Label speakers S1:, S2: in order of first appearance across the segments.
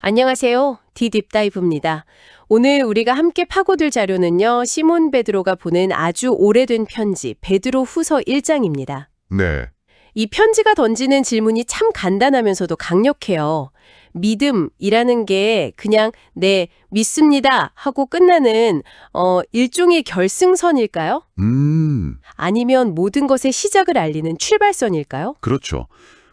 S1: 안녕하세요. 디딥다이브입니다. 오늘 우리가 함께 파고들 자료는요. 시몬 베드로가 보낸 아주 오래된 편지, 베드로 후서 1장입니다.
S2: 네,
S1: 이 편지가 던지는 질문이 참 간단하면서도 강력해요. 믿음이라는 게 그냥 네, 믿습니다 하고 끝나는 일종의 결승선일까요? 아니면 모든 것의 시작을 알리는 출발선일까요?
S2: 그렇죠.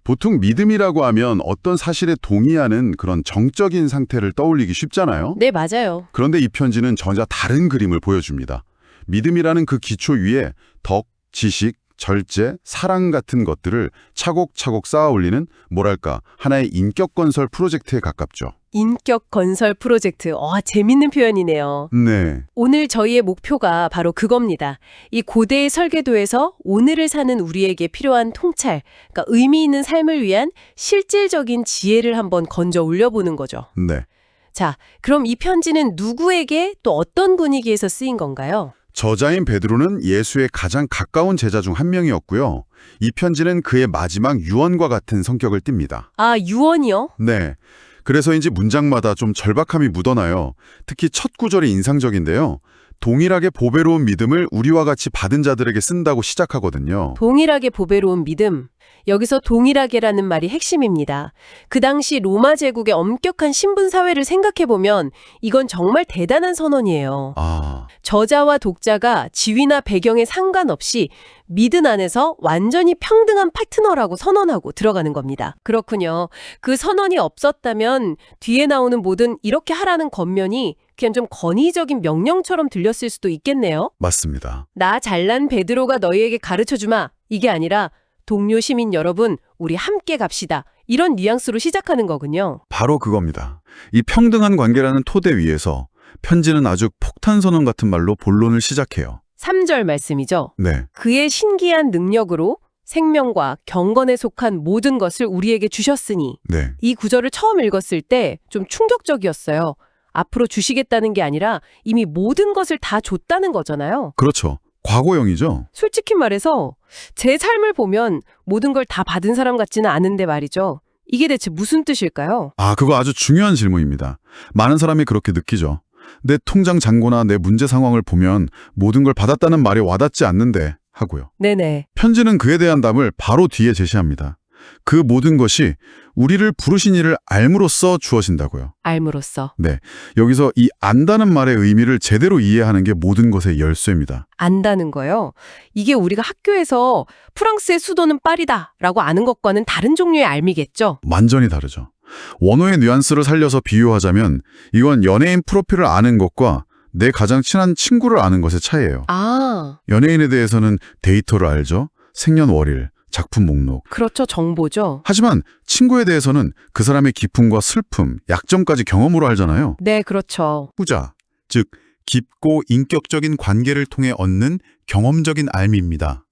S2: 보통 믿음이라고 하면 어떤 사실에 동의하는 그런 정적인 상태를 떠올리기 쉽잖아요.
S1: 네, 맞아요.
S2: 그런데 이 편지는 전혀 다른 그림을 보여줍니다. 믿음이라는 그 기초 위에 덕, 지식, 절제, 사랑 같은 것들을 차곡차곡 쌓아 올리는 뭐랄까 하나의 인격 건설 프로젝트에 가깝죠.
S1: 인격 건설 프로젝트. 재밌는 표현이네요.
S2: 네,
S1: 오늘 저희의 목표가 바로 그겁니다. 이 고대의 설계도에서 오늘을 사는 우리에게 필요한 통찰, 그러니까 의미 있는 삶을 위한 실질적인 지혜를 한번 건져 올려보는 거죠.
S2: 네.
S1: 자, 그럼 이 편지는 누구에게 또 어떤 분위기에서 쓰인 건가요?
S2: 저자인 베드로는 예수의 가장 가까운 제자 중 한 명이었고요. 이 편지는 그의 마지막 유언과 같은 성격을 띱니다.
S1: 아, 유언이요?
S2: 네. 그래서인지 문장마다 좀 절박함이 묻어나요. 특히 첫 구절이 인상적인데요. 동일하게 보배로운 믿음을 우리와 같이 받은 자들에게 쓴다고 시작하거든요.
S1: 동일하게 보배로운 믿음. 여기서 동일하게라는 말이 핵심입니다. 그 당시 로마 제국의 엄격한 신분 사회를 생각해보면 이건 정말 대단한 선언이에요.
S2: 아,
S1: 저자와 독자가 지위나 배경에 상관없이 믿음 안에서 완전히 평등한 파트너라고 선언하고 들어가는 겁니다. 그렇군요. 그 선언이 없었다면 뒤에 나오는 모든 이렇게 하라는 겉면이 그냥 좀 권위적인 명령처럼 들렸을 수도 있겠네요.
S2: 맞습니다.
S1: 나 잘난 베드로가 너희에게 가르쳐주마. 이게 아니라 동료 시민 여러분, 우리 함께 갑시다. 이런 뉘앙스로 시작하는 거군요.
S2: 바로 그겁니다. 이 평등한 관계라는 토대 위에서 편지는 아주 폭탄 선언 같은 말로 본론을 시작해요.
S1: 3절 말씀이죠.
S2: 네,
S1: 그의 신기한 능력으로 생명과 경건에 속한 모든 것을 우리에게 주셨으니
S2: 네.
S1: 이 구절을 처음 읽었을 때 좀 충격적이었어요. 앞으로 주시겠다는 게 아니라 이미 모든 것을 다 줬다는 거잖아요.
S2: 그렇죠. 과거형이죠.
S1: 솔직히 말해서 제 삶을 보면 모든 걸 다 받은 사람 같지는 않은데 말이죠. 이게 대체 무슨 뜻일까요?
S2: 아, 그거 아주 중요한 질문입니다. 많은 사람이 그렇게 느끼죠. 내 통장 잔고나 내 문제 상황을 보면 모든 걸 받았다는 말이 와닿지 않는데 하고요.
S1: 네네.
S2: 편지는 그에 대한 답을 바로 뒤에 제시합니다. 그 모든 것이 우리를 부르신 이를 알므로써 주어진다고요.
S1: 알므로써.
S2: 네, 여기서 이 안다는 말의 의미를 제대로 이해하는 게 모든 것의 열쇠입니다.
S1: 안다는 거요. 이게 우리가 학교에서 프랑스의 수도는 파리다 라고 아는 것과는 다른 종류의 알미겠죠?
S2: 완전히 다르죠. 원어의 뉘앙스를 살려서 비유하자면 이건 연예인 프로필을 아는 것과 내 가장 친한 친구를 아는 것의 차이예요.
S1: 아,
S2: 연예인에 대해서는 데이터를 알죠. 생년월일, 작품 목록.
S1: 그렇죠. 정보죠.
S2: 하지만 친구에 대해서는 그 사람의 기쁨과 슬픔, 약점까지 경험으로 알잖아요.
S1: 네, 그렇죠.
S2: 후자, 즉 깊고 인격적인 관계를 통해 얻는 경험적인 알미입니다.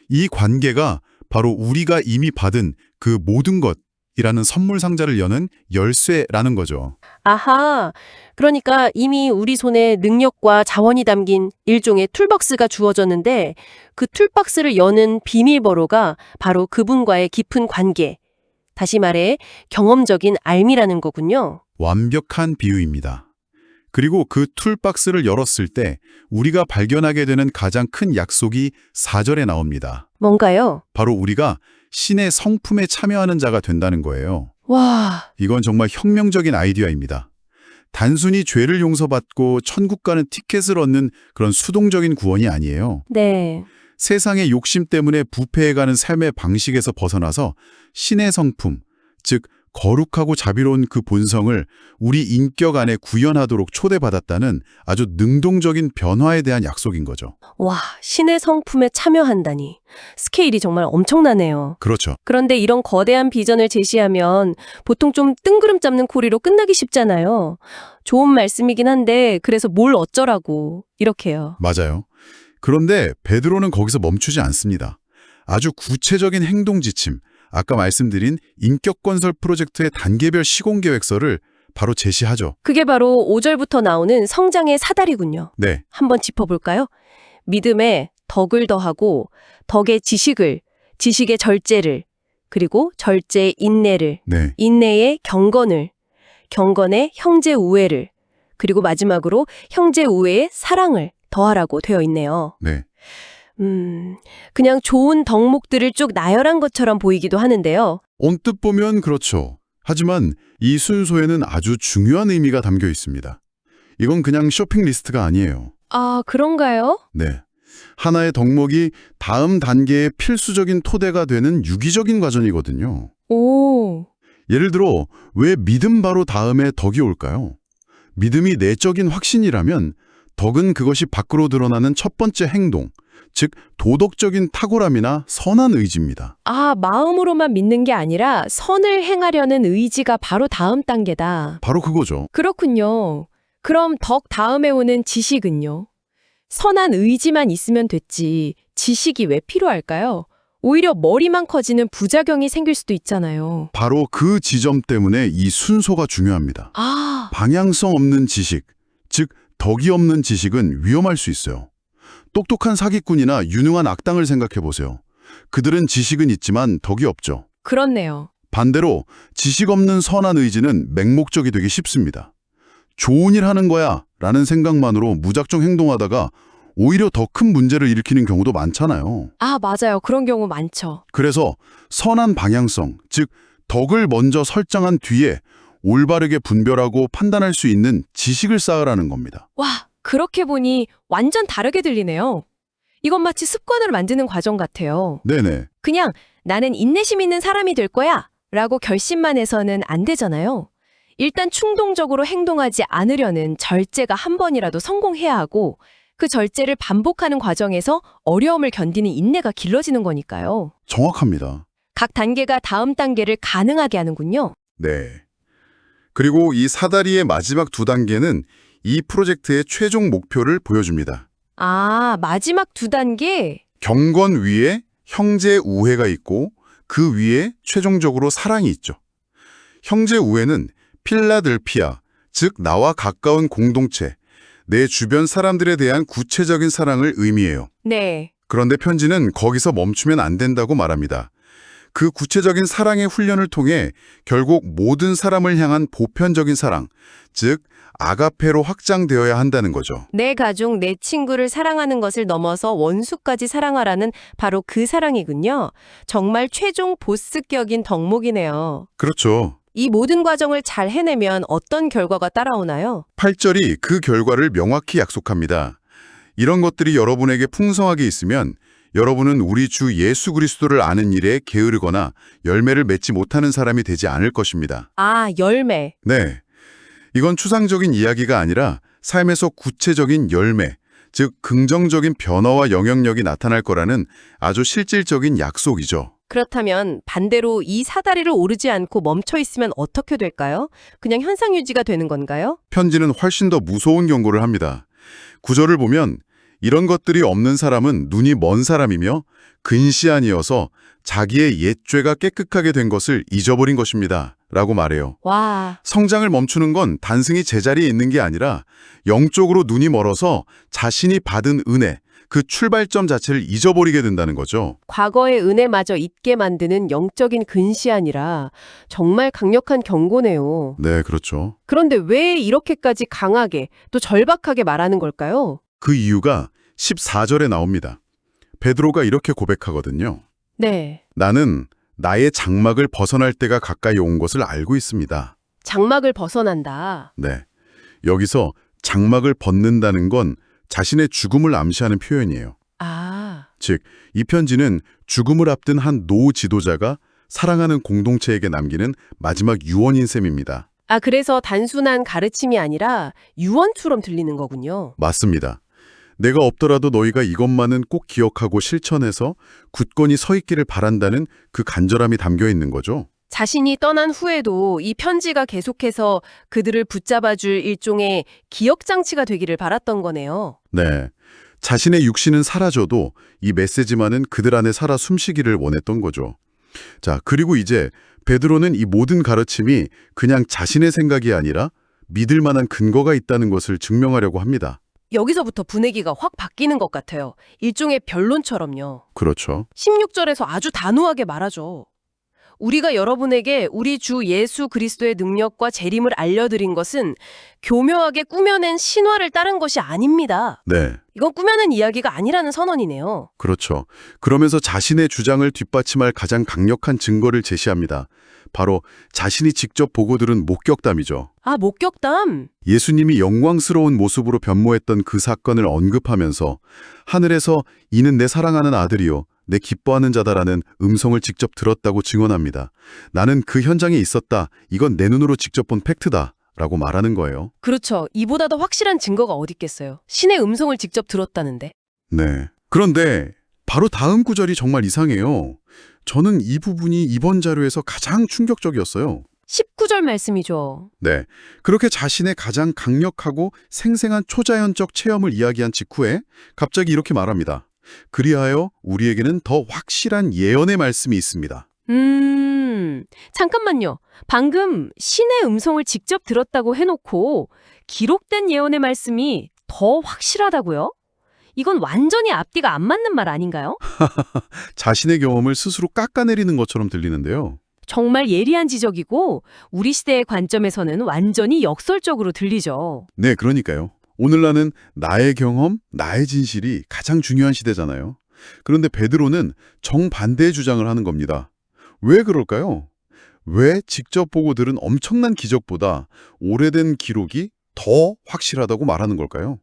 S2: 이 관계가 바로 우리가 이미 받은 그 모든 것이라는 선물 상자를 여는 열쇠라는 거죠.
S1: 아하, 그러니까 이미 우리 손에 능력과 자원이 담긴 일종의 툴박스가 주어졌는데 그 툴박스를 여는 비밀번호가 바로 그분과의 깊은 관계, 다시 말해 경험적인 알미라는 거군요.
S2: 완벽한 비유입니다. 그리고 그 툴박스를 열었을 때 우리가 발견하게 되는 가장 큰 약속이 4절에 나옵니다.
S1: 뭔가요?
S2: 바로 우리가 신의 성품에 참여하는 자가 된다는 거예요.
S1: 와,
S2: 이건 정말 혁명적인 아이디어입니다. 단순히 죄를 용서받고 천국 가는 티켓을 얻는 그런 수동적인 구원이 아니에요.
S1: 네.
S2: 세상의 욕심 때문에 부패해가는 삶의 방식에서 벗어나서 신의 성품, 즉 거룩하고 자비로운 그 본성을 우리 인격 안에 구현하도록 초대받았다는 아주 능동적인 변화에 대한 약속인 거죠.
S1: 와, 신의 성품에 참여한다니. 스케일이 정말 엄청나네요.
S2: 그렇죠.
S1: 그런데 이런 거대한 비전을 제시하면 보통 좀 뜬구름 잡는 고리로 끝나기 쉽잖아요. 좋은 말씀이긴 한데 그래서 뭘 어쩌라고 이렇게요.
S2: 맞아요. 그런데 베드로는 거기서 멈추지 않습니다. 아주 구체적인 행동 지침, 아까 말씀드린 인격 건설 프로젝트의 단계별 시공 계획서를 바로 제시하죠.
S1: 그게 바로 5절부터 나오는 성장의 사다리군요.
S2: 네,
S1: 한번 짚어볼까요? 믿음에 덕을 더하고 덕의 지식을, 지식의 절제를, 그리고 절제의 인내를,
S2: 네.
S1: 인내의 경건을, 경건의 형제 우애를, 그리고 마지막으로 형제 우애의 사랑을 더하라고 되어 있네요.
S2: 네.
S1: 그냥 좋은 덕목들을 쭉 나열한 것처럼 보이기도 하는데요.
S2: 언뜻 보면 그렇죠. 하지만 이 순서에는 아주 중요한 의미가 담겨 있습니다. 이건 그냥 쇼핑 리스트가 아니에요.
S1: 아, 그런가요?
S2: 네. 하나의 덕목이 다음 단계의 필수적인 토대가 되는 유기적인 과정이거든요.
S1: 오,
S2: 예를 들어 왜 믿음 바로 다음에 덕이 올까요? 믿음이 내적인 확신이라면 덕은 그것이 밖으로 드러나는 첫 번째 행동, 즉 도덕적인 탁월함이나 선한 의지입니다.
S1: 아, 마음으로만 믿는 게 아니라 선을 행하려는 의지가 바로 다음 단계다.
S2: 바로 그거죠.
S1: 그렇군요. 그럼 덕 다음에 오는 지식은요? 선한 의지만 있으면 됐지 지식이 왜 필요할까요? 오히려 머리만 커지는 부작용이 생길 수도 있잖아요.
S2: 바로 그 지점 때문에 이 순서가 중요합니다.
S1: 아,
S2: 방향성 없는 지식, 즉 덕이 없는 지식은 위험할 수 있어요. 똑똑한 사기꾼이나 유능한 악당을 생각해 보세요. 그들은 지식은 있지만 덕이 없죠.
S1: 그렇네요.
S2: 반대로 지식 없는 선한 의지는 맹목적이 되기 쉽습니다. 좋은 일 하는 거야 라는 생각만으로 무작정 행동하다가 오히려 더 큰 문제를 일으키는 경우도 많잖아요.
S1: 아, 맞아요. 그런 경우 많죠.
S2: 그래서 선한 방향성, 즉 덕을 먼저 설정한 뒤에 올바르게 분별하고 판단할 수 있는 지식을 쌓으라는 겁니다.
S1: 와, 그렇게 보니 완전 다르게 들리네요. 이건 마치 습관을 만드는 과정 같아요.
S2: 네네.
S1: 그냥 나는 인내심 있는 사람이 될 거야 라고 결심만 해서는 안 되잖아요. 일단 충동적으로 행동하지 않으려는 절제가 한 번이라도 성공해야 하고 그 절제를 반복하는 과정에서 어려움을 견디는 인내가 길러지는 거니까요.
S2: 정확합니다.
S1: 각 단계가 다음 단계를 가능하게 하는군요.
S2: 네. 그리고 이 사다리의 마지막 두 단계는 이 프로젝트의 최종 목표를 보여줍니다.
S1: 아, 마지막 두 단계?
S2: 경건 위에 형제 우애가 있고 그 위에 최종적으로 사랑이 있죠. 형제 우애는 필라델피아, 즉 나와 가까운 공동체, 내 주변 사람들에 대한 구체적인 사랑을 의미해요.
S1: 네.
S2: 그런데 편지는 거기서 멈추면 안 된다고 말합니다. 그 구체적인 사랑의 훈련을 통해 결국 모든 사람을 향한 보편적인 사랑, 즉 아가페로 확장되어야 한다는 거죠.
S1: 내 가족, 내 친구를 사랑하는 것을 넘어서 원수까지 사랑하라는 바로 그 사랑이군요. 정말 최종 보스격인 덕목이네요.
S2: 그렇죠.
S1: 이 모든 과정을 잘 해내면 어떤 결과가 따라오나요?
S2: 8절이 그 결과를 명확히 약속합니다. 이런 것들이 여러분에게 풍성하게 있으면 여러분은 우리 주 예수 그리스도를 아는 일에 게으르거나 열매를 맺지 못하는 사람이 되지 않을 것입니다.
S1: 아, 열매.
S2: 네. 이건 추상적인 이야기가 아니라 삶에서 구체적인 열매, 즉 긍정적인 변화와 영향력이 나타날 거라는 아주 실질적인 약속이죠.
S1: 그렇다면 반대로 이 사다리를 오르지 않고 멈춰 있으면 어떻게 될까요? 그냥 현상 유지가 되는 건가요?
S2: 편지는 훨씬 더 무서운 경고를 합니다. 구절을 보면 이런 것들이 없는 사람은 눈이 먼 사람이며 근시안이어서 자기의 옛 죄가 깨끗하게 된 것을 잊어버린 것입니다. 라고 말해요.
S1: 와,
S2: 성장을 멈추는 건 단순히 제자리에 있는 게 아니라 영적으로 눈이 멀어서 자신이 받은 은혜, 그 출발점 자체를 잊어버리게 된다는 거죠.
S1: 과거의 은혜마저 잊게 만드는 영적인 근시안이라 정말 강력한 경고네요.
S2: 네, 그렇죠.
S1: 그런데 왜 이렇게까지 강하게 또 절박하게 말하는 걸까요?
S2: 그 이유가 14절에 나옵니다. 베드로가 이렇게 고백하거든요.
S1: 네.
S2: 나는 나의 장막을 벗어날 때가 가까이 온 것을 알고 있습니다.
S1: 장막을 벗어난다.
S2: 네. 여기서 장막을 벗는다는 건 자신의 죽음을 암시하는 표현이에요.
S1: 아,
S2: 즉, 이 편지는 죽음을 앞둔 한 노 지도자가 사랑하는 공동체에게 남기는 마지막 유언인 셈입니다.
S1: 아, 그래서 단순한 가르침이 아니라 유언처럼 들리는 거군요.
S2: 맞습니다. 내가 없더라도 너희가 이것만은 꼭 기억하고 실천해서 굳건히 서 있기를 바란다는 그 간절함이 담겨 있는 거죠.
S1: 자신이 떠난 후에도 이 편지가 계속해서 그들을 붙잡아줄 일종의 기억장치가 되기를 바랐던 거네요.
S2: 네. 자신의 육신은 사라져도 이 메시지만은 그들 안에 살아 숨쉬기를 원했던 거죠. 자, 그리고 이제 베드로는 이 모든 가르침이 그냥 자신의 생각이 아니라 믿을 만한 근거가 있다는 것을 증명하려고 합니다.
S1: 여기서부터 분위기가 확 바뀌는 것 같아요. 일종의 변론처럼요.
S2: 그렇죠.
S1: 16절에서 아주 단호하게 말하죠. 우리가 여러분에게 우리 주 예수 그리스도의 능력과 재림을 알려드린 것은 교묘하게 꾸며낸 신화를 따른 것이 아닙니다.
S2: 네,
S1: 이건 꾸며낸 이야기가 아니라는 선언이네요.
S2: 그렇죠. 그러면서 자신의 주장을 뒷받침할 가장 강력한 증거를 제시합니다. 바로 자신이 직접 보고 들은 목격담이죠.
S1: 아, 목격담.
S2: 예수님이 영광스러운 모습으로 변모했던 그 사건을 언급하면서 하늘에서 이는 내 사랑하는 아들이요 내 기뻐하는 자다라는 음성을 직접 들었다고 증언합니다. 나는 그 현장에 있었다. 이건 내 눈으로 직접 본 팩트다. 라고 말하는 거예요.
S1: 그렇죠. 이보다 더 확실한 증거가 어디 있겠어요. 신의 음성을 직접 들었다는데.
S2: 네. 그런데 바로 다음 구절이 정말 이상해요. 저는 이 부분이 이번 자료에서 가장 충격적이었어요.
S1: 19절 말씀이죠.
S2: 네. 그렇게 자신의 가장 강력하고 생생한 초자연적 체험을 이야기한 직후에 갑자기 이렇게 말합니다. 그리하여 우리에게는 더 확실한 예언의 말씀이 있습니다.
S1: 잠깐만요. 방금 신의 음성을 직접 들었다고 해놓고 기록된 예언의 말씀이 더 확실하다고요? 이건 완전히 앞뒤가 안 맞는 말 아닌가요?
S2: 자신의 경험을 스스로 깎아내리는 것처럼 들리는데요.
S1: 정말 예리한 지적이고 우리 시대의 관점에서는 완전히 역설적으로 들리죠.
S2: 네, 그러니까요. 오늘날은 나의 경험, 나의 진실이 가장 중요한 시대잖아요. 그런데 베드로는 정반대의 주장을 하는 겁니다. 왜 그럴까요? 왜 직접 보고 들은 엄청난 기적보다 오래된 기록이 더 확실하다고 말하는 걸까요?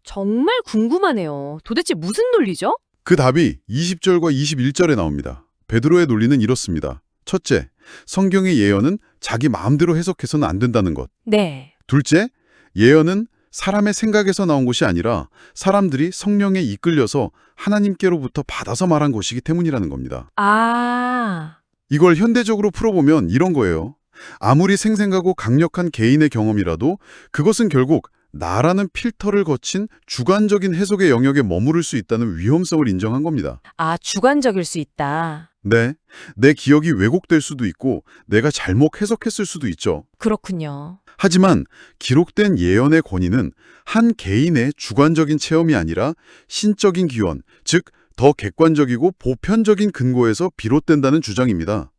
S1: 정말 궁금하네요. 도대체 무슨 논리죠?
S2: 그 답이 20절과 21절에 나옵니다. 베드로의 논리는 이렇습니다. 첫째, 성경의 예언은 자기 마음대로 해석해서는 안 된다는 것.
S1: 네.
S2: 둘째, 예언은 사람의 생각에서 나온 것이 아니라 사람들이 성령에 이끌려서 하나님께로부터 받아서 말한 것이기 때문이라는 겁니다.
S1: 아,
S2: 이걸 현대적으로 풀어보면 이런 거예요. 아무리 생생하고 강력한 개인의 경험이라도 그것은 결국 나라는 필터를 거친 주관적인 해석의 영역에 머무를 수 있다는 위험성을 인정한 겁니다.
S1: 주관적일 수 있다.
S2: 네, 내 기억이 왜곡될 수도 있고 내가 잘못 해석했을 수도 있죠.
S1: 그렇군요.
S2: 하지만 기록된 예언의 권위는 한 개인의 주관적인 체험이 아니라 신적인 기원, 즉 더 객관적이고 보편적인 근거에서 비롯된다는 주장입니다.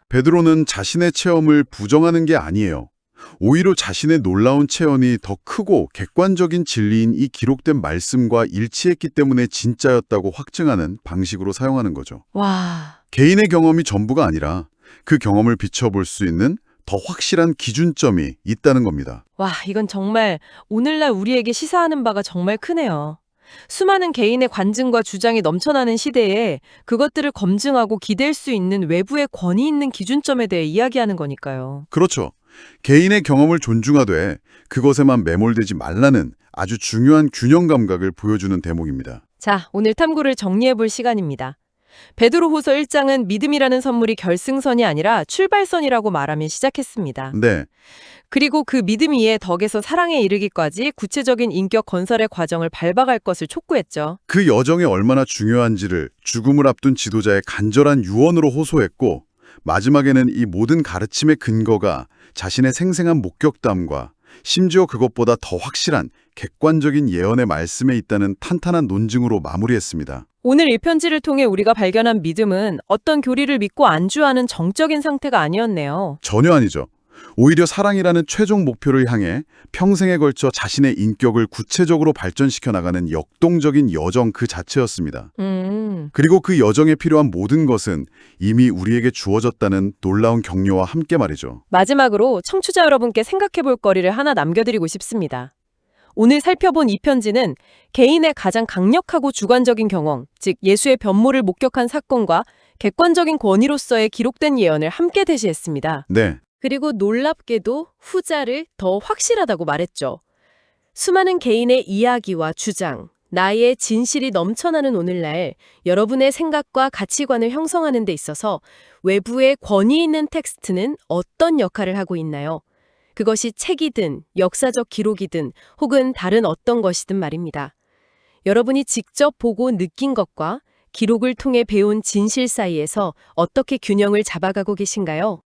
S2: 베드로는 자신의 체험을 부정하는 게 아니에요. 오히려 자신의 놀라운 체험이 더 크고 객관적인 진리인 이 기록된 말씀과 일치했기 때문에 진짜였다고 확증하는 방식으로 사용하는 거죠.
S1: 와,
S2: 개인의 경험이 전부가 아니라 그 경험을 비춰볼 수 있는 더 확실한 기준점이 있다는 겁니다.
S1: 와, 이건 정말 오늘날 우리에게 시사하는 바가 정말 크네요. 수많은 개인의 관증과 주장이 넘쳐나는 시대에 그것들을 검증하고 기댈 수 있는 외부의 권위 있는 기준점에 대해 이야기하는 거니까요.
S2: 그렇죠. 개인의 경험을 존중하되 그것에만 매몰되지 말라는 아주 중요한 균형 감각을 보여주는 대목입니다.
S1: 자, 오늘 탐구를 정리해 볼 시간입니다. 베드로후서 1장은 믿음이라는 선물이 결승선이 아니라 출발선이라고 말하며 시작했습니다.
S2: 네,
S1: 그리고 그 믿음 위에 덕에서 사랑에 이르기까지 구체적인 인격 건설의 과정을 밟아갈 것을 촉구했죠.
S2: 그 여정이 얼마나 중요한지를 죽음을 앞둔 지도자의 간절한 유언으로 호소했고 마지막에는 이 모든 가르침의 근거가 자신의 생생한 목격담과 심지어 그것보다 더 확실한 객관적인 예언의 말씀에 있다는 탄탄한 논증으로 마무리했습니다.
S1: 오늘 이 편지를 통해 우리가 발견한 믿음은 어떤 교리를 믿고 안주하는 정적인 상태가 아니었네요.
S2: 전혀 아니죠. 오히려 사랑이라는 최종 목표를 향해 평생에 걸쳐 자신의 인격을 구체적으로 발전시켜 나가는 역동적인 여정 그 자체였습니다. 그리고 그 여정에 필요한 모든 것은 이미 우리에게 주어졌다는 놀라운 격려와 함께 말이죠.
S1: 마지막으로 청취자 여러분께 생각해 볼 거리를 하나 남겨드리고 싶습니다. 오늘 살펴본 이 편지는 개인의 가장 강력하고 주관적인 경험, 즉 예수의 변모를 목격한 사건과 객관적인 권위로서의 기록된 예언을 함께 대시했습니다.
S2: 네,
S1: 그리고 놀랍게도 후자를 더 확실하다고 말했죠. 수많은 개인의 이야기와 주장, 나의 진실이 넘쳐나는 오늘날 여러분의 생각과 가치관을 형성하는 데 있어서 외부의 권위 있는 텍스트는 어떤 역할을 하고 있나요? 그것이 책이든 역사적 기록이든 혹은 다른 어떤 것이든 말입니다. 여러분이 직접 보고 느낀 것과 기록을 통해 배운 진실 사이에서 어떻게 균형을 잡아가고 계신가요?